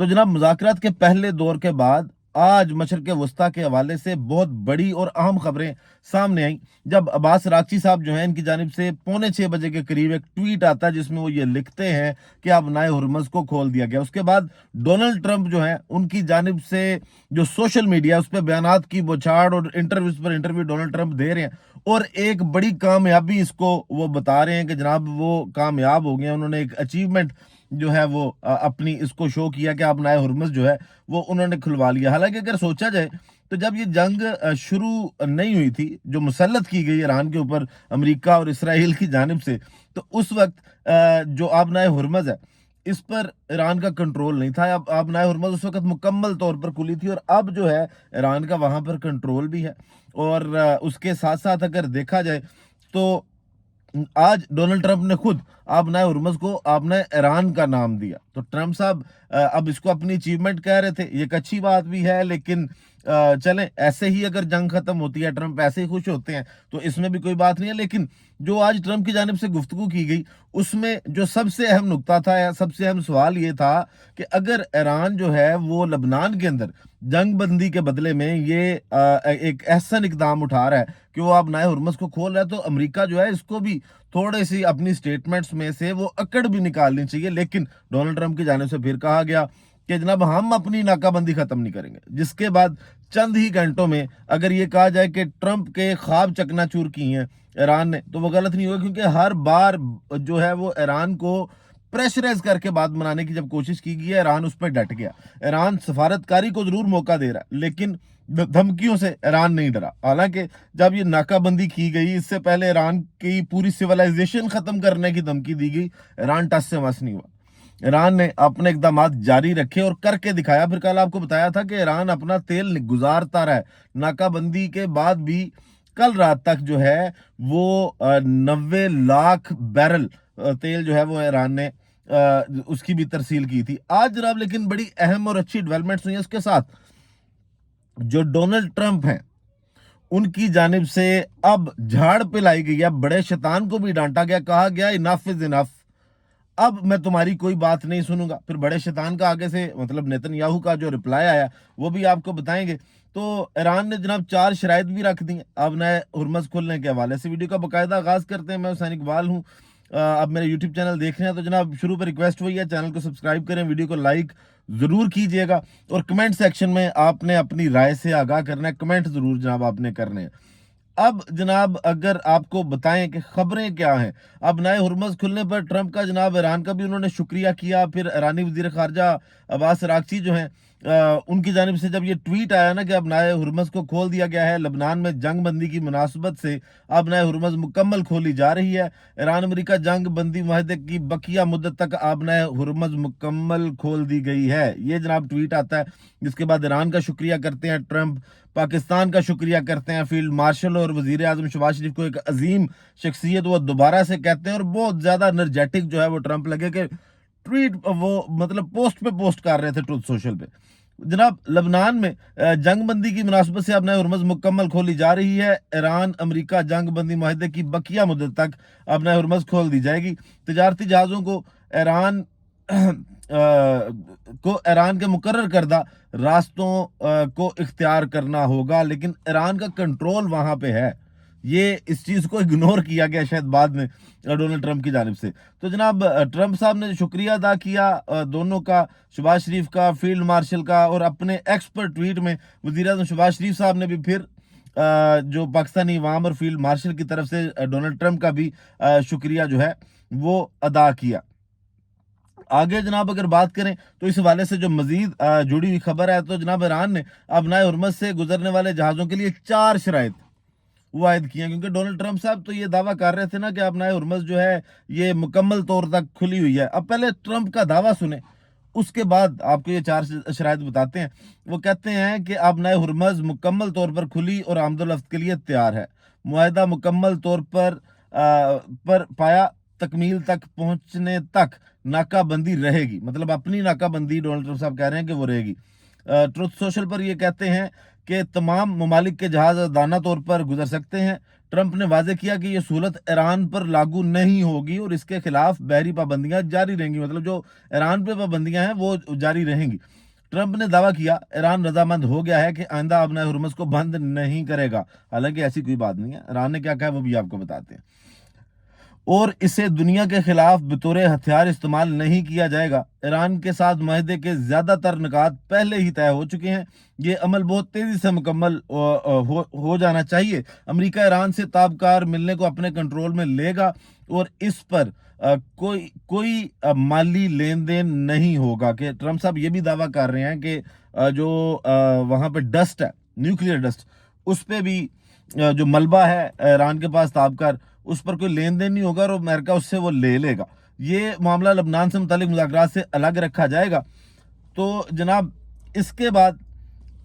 تو जनाब मुज़ाकरात के पहले दौर के बाद आज मशरक़ वस्ता के हवाले से बहुत बड़ी और अहम खबरें सामने आई, जब अब्बास रागची साहब जो हैं इनकी जानिब से 5:45 के करीब एक ट्वीट आता है जिसमें वो ये लिखते हैं कि अब नाए हुरमज़ को खोल दिया गया। उसके बाद डोनाल्ड ट्रंप जो हैं उनकी जानिब से जो सोशल मीडिया उस पर बयानात की बौछार और इंटरव्यूज पर इंटरव्यू डोनाल्ड ट्रंप दे रहे हैं, और एक बड़ी कामयाबी इसको वो बता रहे हैं कि जनाब वो कामयाब हो गए, उन्होंने एक अचीवमेंट जो है वो अपनी इसको शो किया कि अब नाए हुरमज़ जो है वो उन्होंने खुलवा लिया। हालांकि अगर सोचा जाए तो जब ये जंग शुरू नहीं हुई थी, जो मुसल्लत की गई ईरान के ऊपर अमेरिका और इसराइल की जानिब से, तो उस वक्त जो अब नाए हुरमज़ है इस पर ईरान का कंट्रोल नहीं था। अब आब नाए हुरमज़ उस वक्त मुकम्मल तौर पर खुली थी, और अब जो है ईरान का वहाँ पर कंट्रोल भी है। और उसके साथ साथ अगर देखा जाए तो आज डोनाल्ड ट्रंप ने खुद आपने हुर्मुज़ को आपने ईरान का नाम दिया। तो ट्रंप साहब अब इसको अपनी अचीवमेंट कह रहे थे, ये एक अच्छी बात भी है, लेकिन चलें, ऐसे ही अगर जंग खत्म होती है, ट्रंप ऐसे ही खुश होते हैं, तो इसमें भी कोई बात नहीं है। लेकिन जो आज ट्रंप की जानिब से गुफ्तगू की गई, उसमें जो सबसे अहम नुक्ता था या सबसे अहम सवाल ये था कि अगर ईरान जो है वो लबनान के अंदर जंग बंदी के बदले में ये एक ऐसा इकदाम उठा रहा है कि वो अब नाए हुर्मुज़ को खोल रहा है, तो अमेरिका जो है इसको भी थोड़ी सी अपनी स्टेटमेंट्स में से वो अकड़ भी निकालनी चाहिए। लेकिन डोनाल्ड ट्रंप की जानिब से फिर कहा गया कि जनाब हम अपनी नाकाबंदी खत्म नहीं करेंगे, जिसके बाद चंद ही घंटों में अगर ये कहा जाए कि ट्रंप के ख्वाब चकनाचूर किए हैं ईरान ने, तो वो गलत नहीं होगा, क्योंकि हर बार जो है वो ईरान को प्रेशराइज करके बात बनाने की जब कोशिश की गई है, ईरान उस पर डट गया। ईरान सफारतकारी को जरूर मौका दे रहा है, लेकिन धमकियों से ईरान नहीं डरा। हालांकि जब ये नाकाबंदी की गई, इससे पहले ईरान की पूरी सिविलाइजेशन खत्म करने की धमकी दी गई, ईरान टस से मस नहीं हुआ। ईरान ने अपने इकदाम जारी रखे और करके दिखाया। फिर कल आपको बताया था कि ईरान अपना तेल गुजारता रहा है नाकाबंदी के बाद भी। कल रात तक जो है वो 90 लाख बैरल तेल जो है वो ईरान ने उसकी भी तरसील की थी। आज जनाब लेकिन बड़ी अहम और अच्छी डेवलपमेंट्स हुई है। उसके साथ जो डोनाल्ड ट्रंप हैं उनकी जानिब से अब झाड़ पे लाई गई है, बड़े शैतान को भी डांटा गया, कहा गया इनफ इज इनफ, अब मैं तुम्हारी कोई बात नहीं सुनूंगा। फिर बड़े शैतान का आगे से मतलब नेतन्याहू का जो रिप्लाई आया वो भी आपको बताएंगे। तो ईरान ने जनाब 4 शराइत भी रख दी हैं अब नए हुर्मुज़ खोलने के हवाले से। वीडियो का बाकायदा आगाज करते हैं। मैं हुसैन इकबाल हूँ, अब मेरे यूट्यूब चैनल देख रहे हैं तो जनाब शुरू पर रिक्वेस्ट वही है, चैनल को सब्सक्राइब करें, वीडियो को लाइक जरूर कीजिएगा, और कमेंट सेक्शन में आपने अपनी राय से आगाह करना है, कमेंट जरूर जनाब आपने करने हैं। अब जनाब अगर आपको बताएं कि खबरें क्या हैं, अब नए हुर्मुज़ खुलने पर ट्रंप का जनाब ईरान का भी उन्होंने शुक्रिया किया। फिर ईरानी वजीर खारजा अब्बास रागची जो हैं उनकी जानिब से जब ये ट्वीट आया ना कि अब नए हुर्मुज़ को खोल दिया गया है, लबनान में जंग बंदी की मुनासबत से अब नए हुर्मुज़ मुकम्मल खोली जा रही है। ईरान अमेरिका जंग बंदी मुआहदे की बकिया मुद्दत तक अब नए हुर्मुज़ मुकम्मल खोल दी गई है, ये जनाब ट्वीट आता है। जिसके बाद ईरान का शुक्रिया करते हैं ट्रंप, पाकिस्तान का शुक्रिया करते हैं, फील्ड मार्शल और वजीर आजम शहबाज शरीफ को एक अजीम शख्सियत वो दोबारा से कहते हैं, और बहुत ज्यादा एनर्जेटिक जो है वो ट्रंप लगे कि ट्वीट वो मतलब पोस्ट पे पोस्ट कर रहे थे ट्रुथ सोशल पे। जनाब लबनान में जंग बंदी की मुनासबत से अब नए हुर्मुज़ मुकम्मल खोली जा रही है। ईरान अमेरिका जंग बंदी मुआहदे की बकिया मुद्दत तक अब नए हुर्मुज़ खोल दी जाएगी। तजारती जहाज़ों को ईरान ईरान के मुकर्रर करदा रास्तों को इख्तियार करना होगा, लेकिन ईरान का कंट्रोल वहां पे है। ये इस चीज को इग्नोर किया गया शायद बाद में डोनाल्ड ट्रंप की जानिब से। तो जनाब ट्रंप साहब ने शुक्रिया अदा किया दोनों का, शहबाज शरीफ का, फील्ड मार्शल का, और अपने एक्सपर्ट ट्वीट में वजीर आजम शहबाज शरीफ साहब ने भी फिर जो पाकिस्तानी अवाम और फील्ड मार्शल की तरफ से डोनाल्ड ट्रंप का भी शुक्रिया जो है वो अदा किया। आगे जनाब अगर बात करें तो इस हवाले से जो मजीद जुड़ी हुई खबर है, तो जनाब ईरान ने अब नए हुर्मुज़ से गुजरने वाले जहाज़ों के लिए 4 शराइत वो आयद किए हैं, क्योंकि डोनाल्ड ट्रंप साहब तो ये दावा कर रहे थे ना कि अब नए हुर्मुज़ जो है ये मुकम्मल तौर तक खुली हुई है। अब पहले ट्रंप का दावा सुने, उसके बाद आपको ये 4 शराइत बताते हैं। वो कहते हैं कि अब नए हुर्मुज़ मुकम्मल तौर पर खुली और आमदोरफ्त के लिए तैयार है। मुआहदा मुकम्मल तौर पर पाया तकमील तक पहुंचने तक नाकाबंदी रहेगी, मतलब अपनी नाकाबंदी डोनाल्ड ट्रंप साहब कह रहे हैं कि वो रहेगी। ट्रुथ सोशल पर ये कहते हैं کہ تمام ممالک کے جہاز آزادانہ طور پر گزر سکتے ہیں۔ ٹرمپ نے واضح کیا کہ یہ سہولت ایران پر لاگو نہیں ہوگی اور اس کے خلاف بحری پابندیاں جاری رہیں گی، مطلب جو ایران پہ پابندیاں ہیں وہ جاری رہیں گی۔ ٹرمپ نے دعویٰ کیا ایران رضامند ہو گیا ہے کہ آئندہ آبنائے ہرمز کو بند نہیں کرے گا، حالانکہ ایسی کوئی بات نہیں ہے۔ ایران نے کیا کہا وہ بھی آپ کو بتاتے ہیں، اور اسے دنیا کے خلاف بطور ہتھیار استعمال نہیں کیا جائے گا۔ ایران کے ساتھ معاہدے کے زیادہ تر نکات پہلے ہی طے ہو چکے ہیں، یہ عمل بہت تیزی سے مکمل ہو جانا چاہیے۔ امریکہ ایران سے تابکار ملنے کو اپنے کنٹرول میں لے گا اور اس پر کوئی مالی لین دین نہیں ہوگا۔ کہ ٹرمپ صاحب یہ بھی دعویٰ کر رہے ہیں کہ جو وہاں پہ ڈسٹ ہے، نیوکلیئر ڈسٹ، اس پہ بھی جو ملبہ ہے ایران کے پاس تابکار، اس پر کوئی لین دین نہیں ہوگا اور امریکہ اس سے وہ لے لے گا۔ یہ معاملہ لبنان سے متعلق مذاکرات سے الگ رکھا جائے گا۔ تو جناب اس کے بعد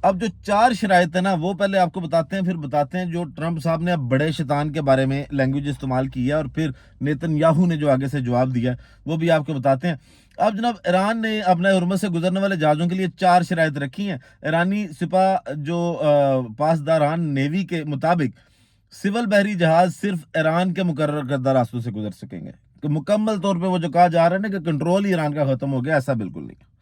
اب جو 4 شرائط ہیں نا وہ پہلے آپ کو بتاتے ہیں، پھر بتاتے ہیں جو ٹرمپ صاحب نے اب بڑے شیطان کے بارے میں لینگویج استعمال کی ہے، اور پھر نیتن یاہو نے جو آگے سے جواب دیا ہے وہ بھی آپ کو بتاتے ہیں۔ اب جناب ایران نے اپنے ہرمز سے گزرنے والے جہازوں کے لیے 4 شرائط رکھی ہیں۔ ایرانی سپاہ جو پاسداران نیوی کے مطابق سول بحری جہاز صرف ایران کے مقرر کردہ راستوں سے گزر سکیں گے، کہ مکمل طور پہ وہ جو کہا جا رہا ہے نا کہ کنٹرول ہی ایران کا ختم ہو گیا، ایسا بالکل نہیں۔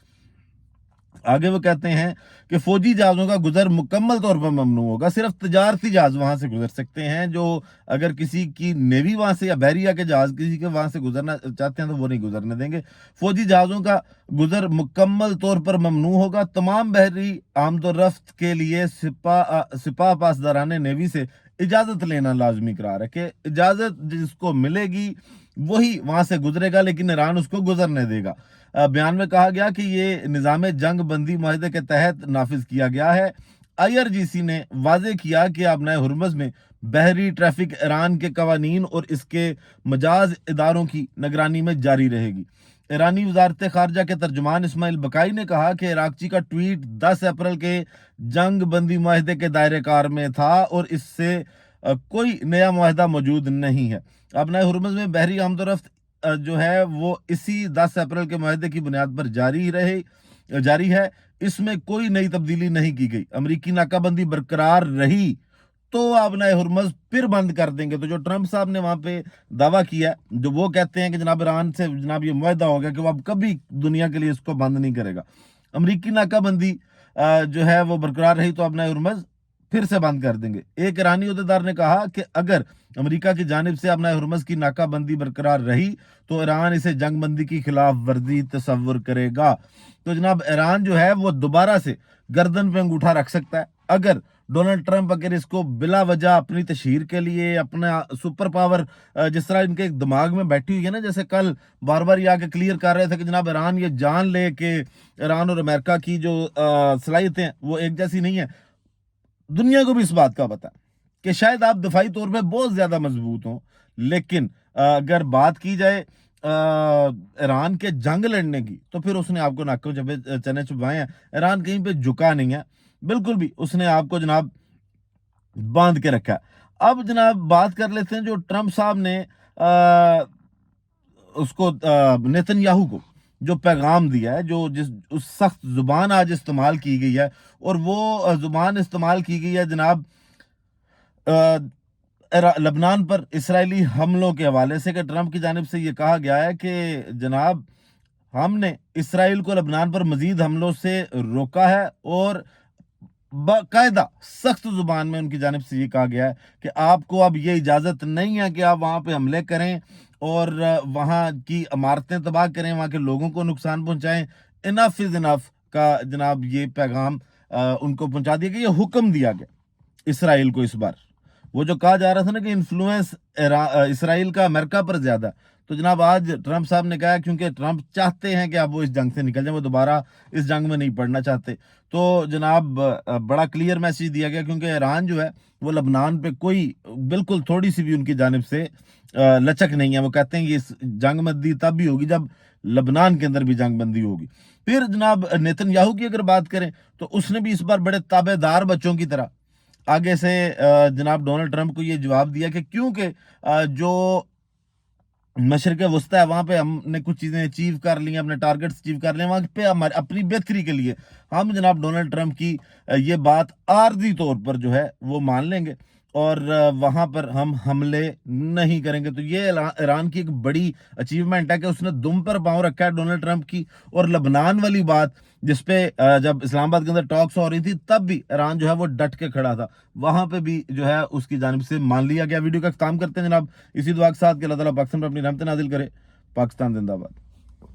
آگے وہ کہتے ہیں کہ فوجی جہازوں کا گزر مکمل طور پر ممنوع ہوگا، صرف تجارتی جہاز وہاں سے گزر سکتے ہیں، جو اگر کسی کی نیوی وہاں سے یا بحریہ کے جہاز کسی کے وہاں سے گزرنا چاہتے ہیں تو وہ نہیں گزرنے دیں گے۔ فوجی جہازوں کا گزر مکمل طور پر ممنوع ہوگا۔ تمام بحری آمد و رفت کے لیے سپاہ پاسداران نیوی سے اجازت لینا لازمی قرار ہے، کہ اجازت جس کو ملے گی وہی وہاں سے گزرے گا، لیکن ایران اس کو گزرنے دے گا۔ بیان میں کہا گیا کہ یہ نظام جنگ بندی معاہدے کے تحت نافذ کیا گیا ہے۔ IRGC نے واضح کیا کہ آبنائے ہرمز میں بحری ٹریفک ایران کے قوانین اور اس کے مجاز اداروں کی نگرانی میں جاری رہے گی۔ ایرانی وزارت خارجہ کے ترجمان اسماعیل بقائی نے کہا کہ عراقچی کا ٹویٹ 10 اپریل کے جنگ بندی معاہدے کے دائرہ کار میں تھا اور اس سے کوئی نیا معاہدہ موجود نہیں ہے۔ آبنائے ہرمز میں بحری آمد و رفت جو ہے وہ اسی 10 اپریل کے معاہدے کی بنیاد پر جاری ہے، اس میں کوئی نئی تبدیلی نہیں کی گئی۔ امریکی ناکہ بندی برقرار رہی تو آبنائے ہرمز پھر بند کر دیں گے۔ تو جو ٹرمپ صاحب نے وہاں پہ دعویٰ کیا ہے، جو وہ کہتے ہیں کہ جناب ایران سے جناب یہ معاہدہ ہو گیا کہ وہ اب کبھی دنیا کے لیے اس کو بند نہیں کرے گا، امریکی ناکہ بندی جو ہے وہ برقرار رہی تو آبنائے ہرمز پھر سے بند کر دیں گے۔ ایک ایرانی عہدیدار نے کہا کہ اگر امریکہ کی جانب سے آبنائے ہرمز کی ناکہ بندی برقرار رہی تو ایران اسے جنگ بندی کی خلاف ورزی تصور کرے گا۔ تو جناب ایران جو ہے وہ دوبارہ سے گردن پہ انگوٹھا رکھ سکتا ہے اگر ڈونلڈ ٹرمپ اگر اس کو بلا وجہ اپنی تشہیر کے لیے اپنا سپر پاور جس طرح ان کے دماغ میں بیٹھی ہوئی ہے نا، جیسے کل بار بار یہ آ کے کلیئر کر رہے تھے کہ جناب ایران یہ جان لے کہ ایران اور امریکہ کی جو صلاحیتیں وہ ایک جیسی نہیں ہیں۔ دنیا کو بھی اس بات کا پتہ ہے کہ شاید آپ دفاعی طور پہ بہت زیادہ مضبوط ہوں، لیکن اگر بات کی جائے ایران کے جنگ لڑنے کی تو پھر اس نے آپ کو ناکوں چنے چبائے ہیں۔ ایران کہیں پہ جھکا نہیں ہے بالکل بھی، اس نے آپ کو جناب باندھ کے رکھا ہے۔ اب جناب بات کر لیتے ہیں جو ٹرمپ صاحب نے اس کو نیتن یاہو کو جو پیغام دیا ہے، جو اس سخت زبان آج استعمال کی گئی ہے، اور وہ زبان استعمال کی گئی ہے جناب لبنان پر اسرائیلی حملوں کے حوالے سے، کہ ٹرمپ کی جانب سے یہ کہا گیا ہے کہ جناب ہم نے اسرائیل کو لبنان پر مزید حملوں سے روکا ہے، اور باقاعدہ سخت زبان میں ان کی جانب سے یہ کہا گیا ہے کہ آپ کو اب یہ اجازت نہیں ہے کہ آپ وہاں پہ حملے کریں اور وہاں کی عمارتیں تباہ کریں، وہاں کے لوگوں کو نقصان پہنچائیں۔ انف از انف کا جناب یہ پیغام ان کو پہنچا دیا گیا، یہ حکم دیا گیا اسرائیل کو۔ اس بار وہ جو کہا جا رہا تھا نا کہ انفلوئنس اسرائیل کا امریکہ پر زیادہ، تو جناب آج ٹرمپ صاحب نے کہا کیونکہ ٹرمپ چاہتے ہیں کہ اب وہ اس جنگ سے نکل جائیں، وہ دوبارہ اس جنگ میں نہیں پڑنا چاہتے، تو جناب بڑا کلیئر میسیج دیا گیا، کیونکہ ایران جو ہے وہ لبنان پہ کوئی بالکل تھوڑی سی بھی ان کی جانب سے لچک نہیں ہے۔ وہ کہتے ہیں کہ اس جنگ بندی تب بھی ہوگی جب لبنان کے اندر بھی جنگ بندی ہوگی۔ پھر جناب نیتن یاہو کی اگر بات کریں تو اس نے بھی اس بار بڑے تابع دار بچوں کی طرح آگے سے جناب ڈونلڈ ٹرمپ کو یہ جواب دیا کہ کیونکہ جو मशरक़ वस्ता है, वहाँ पे हमने कुछ चीज़ें अचीव कर ली हैं, अपने टारगेट्स अचीव कर लिए हैं, वहाँ पे हमारी अपनी बेहतरी के लिए हम जनाब डोनाल्ड ट्रंप की ये बात आर्जी तौर पर जो है वो मान लेंगे और वहाँ पर हम हमले नहीं करेंगे। तो ये ईरान की एक बड़ी अचीवमेंट है कि उसने दुम पर पाँव रखा है डोनाल्ड ट्रंप की। और लबनान वाली बात जिसपे जब इस्लामाबाद के अंदर टॉक्स हो रही थी तब भी ईरान जो है वो डट के खड़ा था, वहां पे भी जो है उसकी जानिब से मान लिया गया। वीडियो का इख्तिताम करते हैं जनाब इसी दुआ के साथ कि अल्लाह ताला पाकिस्तान पर अपनी रहमत नाजिल करे। पाकिस्तान जिंदाबाद।